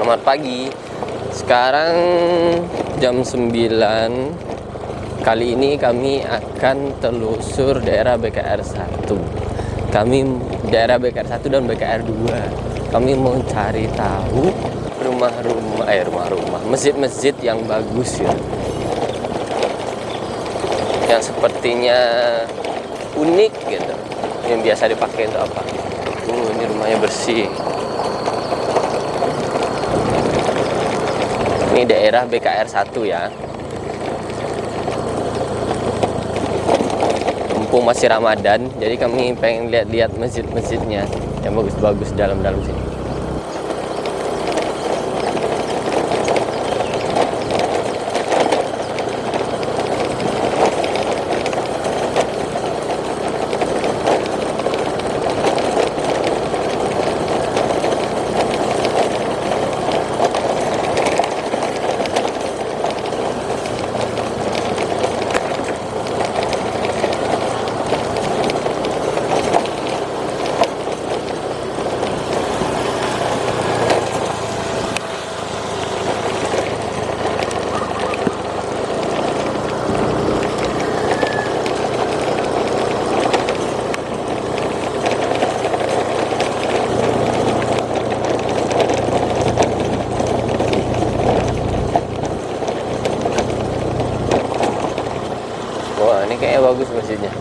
Selamat pagi. Sekarang jam 9. Kali ini kami akan telusur daerah BKR 1. Kami daerah BKR 1 dan BKR 2. Kami mau cari tahu rumah-rumah, masjid-masjid yang bagus ya. Yang sepertinya unik gitu. Yang biasa dipakai untuk apa? Ini rumahnya bersih. Ini daerah BKR 1 ya. Mumpung masih Ramadan, jadi kami pengen lihat-lihat masjid-masjidnya yang bagus-bagus dalam-dalam sini. Wah, ini kayaknya bagus masjidnya.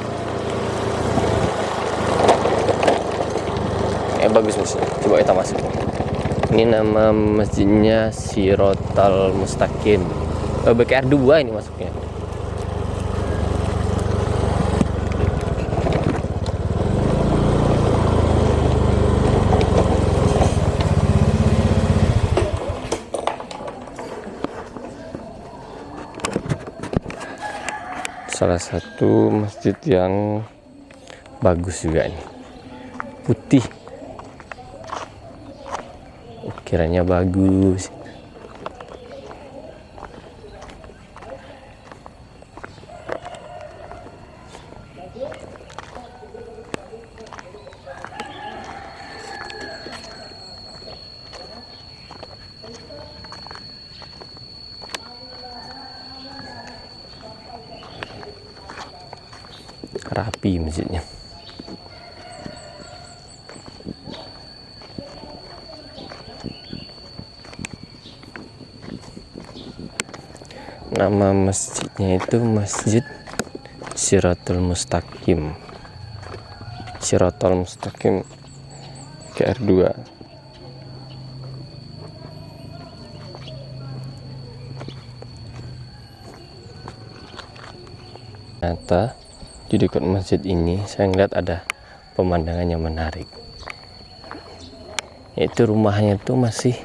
Kayaknya bagus masjidnya. Coba kita masuk. Ini nama masjidnya Shiratal Mustaqim. BKR 2 ini masuknya. Salah satu masjid yang bagus juga nih, putih. Ukirannya bagus. Rapi masjidnya. Nama masjidnya itu Masjid Shiratal Mustaqim. Shiratal Mustaqim BKR 2. Ternyata di dekat masjid ini saya ngeliat ada pemandangan yang menarik, yaitu rumahnya itu masih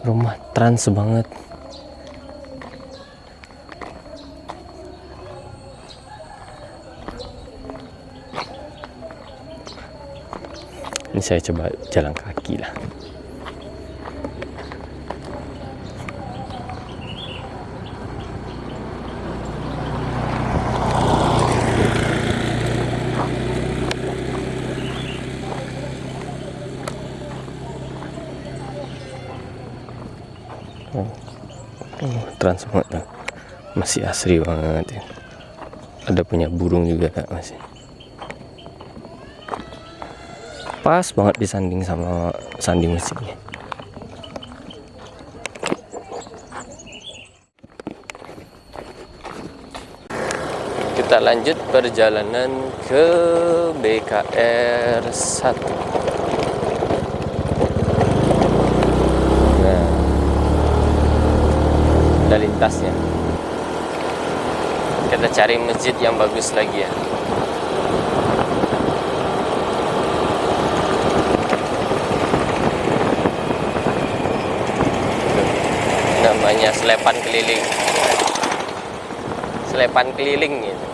rumah trans banget. Ini saya coba jalan kaki lah. Trans banget, masih asri banget ya. Ada punya burung juga masih. Pas banget disanding sama sanding masjidnya. Kita lanjut perjalanan ke BKR 1. Nah, ada lintasnya. Kita cari masjid yang bagus lagi ya. Namanya selepan keliling. Selepan keliling gitu.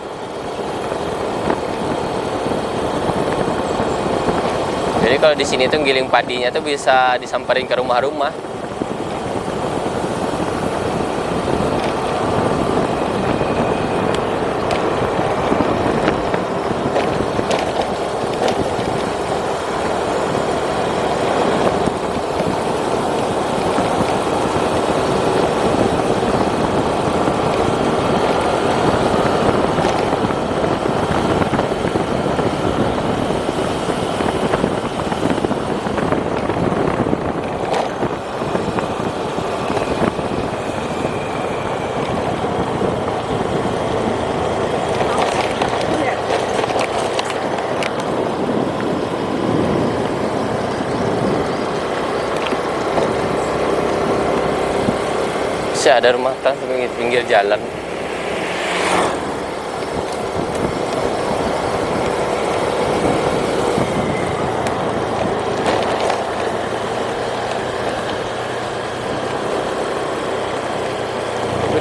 Jadi kalau di sini tuh giling padinya tuh bisa disamperin ke rumah-rumah. Bisa ada rumah trans di pinggir jalan.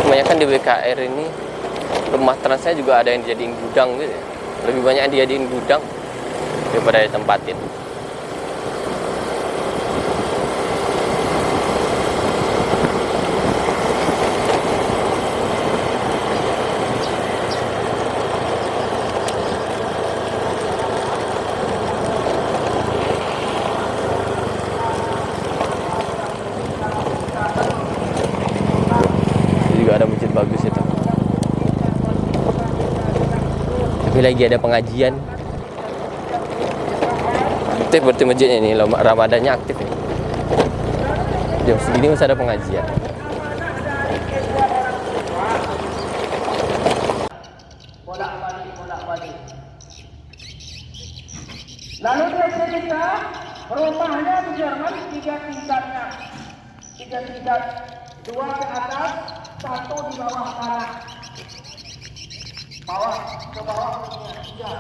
Kebanyakan di BKR ini rumah transnya juga ada yang dijadiin gudang gitu ya. Lebih banyak yang dijadiin gudang daripada ditempatin. Ada masjid bagus itu, tapi lagi ada pengajian aktif berarti masjidnya ini. Ramadannya aktif ya, jam segini masih ada pengajian. Bolak-balik. Lalu dia cerita rumahnya di Jerman 3 tingkatnya, 3 tingkat, 2 ke atas, 1 di bawah tanah. Ke bawah punya 3.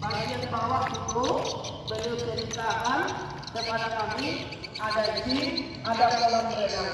Bagian bawah itu beliau ceritakan kepada kami ada jin, ada kolam renang.